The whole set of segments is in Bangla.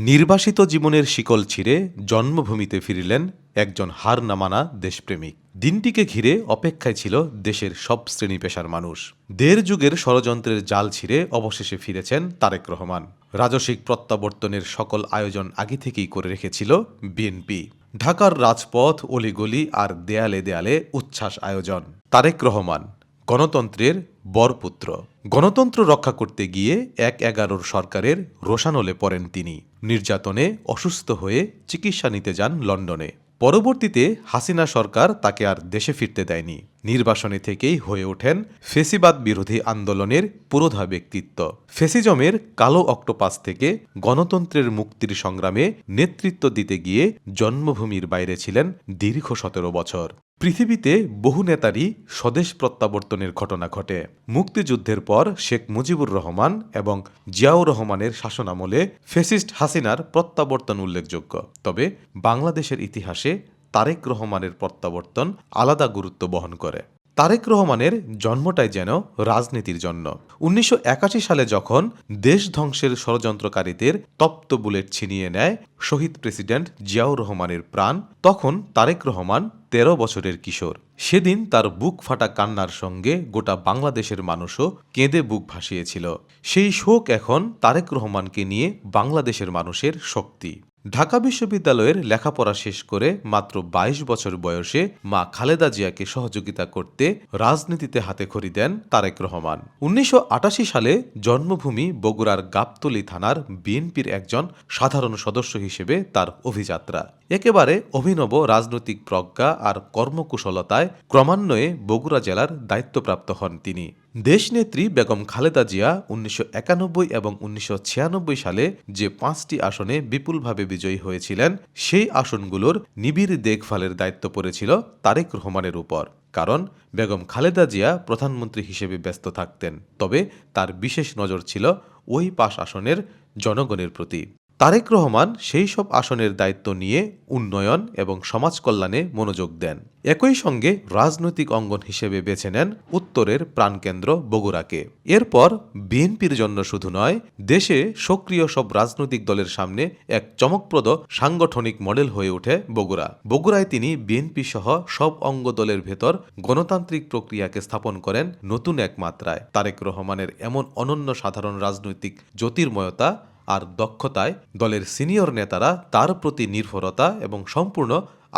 নির্বাসিত জীবনের শিকল ছিঁড়ে জন্মভূমিতে ফিরিলেন একজন হার না মানা দেশপ্রেমিক। দিনটিকে ঘিরে অপেক্ষায় ছিল দেশের সব শ্রেণী পেশার মানুষ। দেড় যুগের ষড়যন্ত্রের জাল ছিঁড়ে অবশেষে ফিরেছেন তারেক রহমান। রাজসিক প্রত্যাবর্তনের সকল আয়োজন আগে থেকেই করে রেখেছিল বিএনপি। ঢাকার রাজপথ, অলিগলি আর দেয়ালে দেয়ালে উচ্ছ্বাস আয়োজন। তারেক রহমান গণতন্ত্রের বরপুত্র। গণতন্ত্র রক্ষা করতে গিয়ে ১/১১ সরকারের রোষানলে পড়েন তিনি। নির্যাতনে অসুস্থ হয়ে চিকিৎসা নিতে যান লন্ডনে। পরবর্তীতে হাসিনা সরকার তাকে আর দেশে ফিরতে দেয়নি। নির্বাসনে থেকেই হয়ে ওঠেন ফেসিবাদ বিরোধী আন্দোলনের পুরোধা ব্যক্তিত্ব। ফেসিজমের কালো অক্টোপাস থেকে গণতন্ত্রের মুক্তির সংগ্রামে নেতৃত্ব দিতে গিয়ে জন্মভূমির বাইরে ছিলেন দীর্ঘ ১৭ বছর। পৃথিবীতে বহু নেতারই স্বদেশ প্রত্যাবর্তনের ঘটনা ঘটে। মুক্তিযুদ্ধের পর শেখ মুজিবুর রহমান এবং জিয়াউর রহমানের শাসনামলে ফ্যাসিস্ট হাসিনার প্রত্যাবর্তন উল্লেখযোগ্য। তবে বাংলাদেশের ইতিহাসে তারেক রহমানের প্রত্যাবর্তন আলাদা গুরুত্ব বহন করে। তারেক রহমানের জন্মটাই যেন রাজনীতির জন্য। ১৯৮১ সালে যখন দেশ ধ্বংসের ষড়যন্ত্রকারীদের তপ্ত বুলেট ছিনিয়ে নেয় শহীদ প্রেসিডেন্ট জিয়াউর রহমানের প্রাণ, তখন তারেক রহমান ১৩ বছরের কিশোর। সেদিন তার বুক ফাটা কান্নার সঙ্গে গোটা বাংলাদেশের মানুষও কেঁদে বুক ভাসিয়েছিল। সেই শোক এখন তারেক রহমানকে নিয়ে বাংলাদেশের মানুষের শক্তি। ঢাকা বিশ্ববিদ্যালয়ের লেখাপড়া শেষ করে মাত্র ২২ বছর বয়সে মা খালেদা জিয়াকে সহযোগিতা করতে রাজনীতিতে হাতেখড়ি দেন তারেক রহমান। ১৯৮৮ সালে জন্মভূমি বগুড়ার গাবতলী থানার বিএনপির একজন সাধারণ সদস্য হিসেবে তার অভিযাত্রা। একেবারে অভিনব রাজনৈতিক প্রজ্ঞা আর কর্মকুশলতায় ক্রমান্বয়ে বগুড়া জেলার দায়িত্বপ্রাপ্ত হন তিনি। দেশনেত্রী বেগম খালেদা জিয়া ১৯৯১ এবং ১৯৯৬ সালে যে ৫টি আসনে বিপুলভাবে বিজয়ী হয়েছিলেন, সেই আসনগুলোর নিবিড় দেখভালের দায়িত্ব পড়েছিল তারেক রহমানের উপর। কারণ বেগম খালেদা জিয়া প্রধানমন্ত্রী হিসেবে ব্যস্ত থাকতেন, তবে তার বিশেষ নজর ছিল ওই ৫ আসনের জনগণের প্রতি। তারেক রহমান সেই সব আসনের দায়িত্ব নিয়ে উন্নয়ন এবং সমাজ কল্যাণে মনোযোগ দেন। একই সঙ্গে রাজনৈতিক অঙ্গন হিসেবে বেছে নেন উত্তরের প্রাণকেন্দ্র বগুড়াকে। এরপর বিএনপির জন্য শুধু নয়, দেশে সক্রিয় সব রাজনৈতিক দলের সামনে এক চমকপ্রদ সাংগঠনিক মডেল হয়ে ওঠে বগুড়া। বগুড়ায় তিনি বিএনপি সহ সব অঙ্গ দলের ভেতর গণতান্ত্রিক প্রক্রিয়াকে স্থাপন করেন নতুন এক মাত্রায়। তারেক রহমানের এমন অনন্য সাধারণ রাজনৈতিক জ্যোতির্ময়তা আর দক্ষতায় দলের সিনিয়র নেতারা তার প্রতি নির্ভরতা এবং সম্পূর্ণ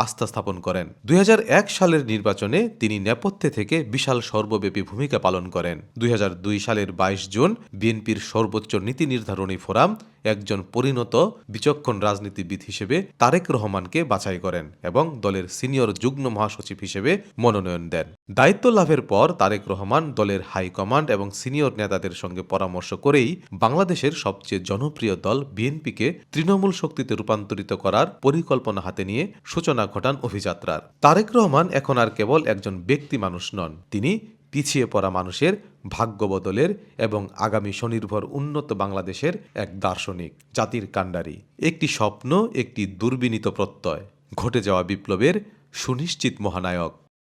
আস্থা স্থাপন করেন। ২০০১ সালের নির্বাচনে তিনি নেপথ্যে থেকে বিশাল সর্বব্যাপী ভূমিকা পালন করেন। ২০০২ সালের ২২ জুন বিএনপির সর্বোচ্চ নীতি নির্ধারণী ফোরাম একজন পরিণত বিচক্ষণ রাজনীতিবিদ হিসেবে তারেক রহমানকে বাছাই করেন এবং দলের সিনিয়র যুগ্ম মহাসচিব হিসেবে মনোনয়ন দেন। দায়িত্ব লাভের পর তারেক রহমান দলের হাইকমান্ড এবং সিনিয়র নেতাদের সঙ্গে পরামর্শ করেই বাংলাদেশের সবচেয়ে জনপ্রিয় দল বিএনপিকে তৃণমূল শক্তিতে রূপান্তরিত করার পরিকল্পনা হাতে নিয়ে সূচনা ঘটান অভিযাত্রার। তারেক রহমান এখন আর কেবল একজন ব্যক্তি মানুষ নন, তিনি পিছিয়ে পড়া মানুষের ভাগ্য বদলের এবং আগামী স্বনির্ভর উন্নত বাংলাদেশের এক দার্শনিক, জাতির কাণ্ডারি। একটি স্বপ্ন, একটি দুর্বিনীত প্রত্যয়, ঘটে যাওয়া বিপ্লবের সুনিশ্চিত মহানায়ক।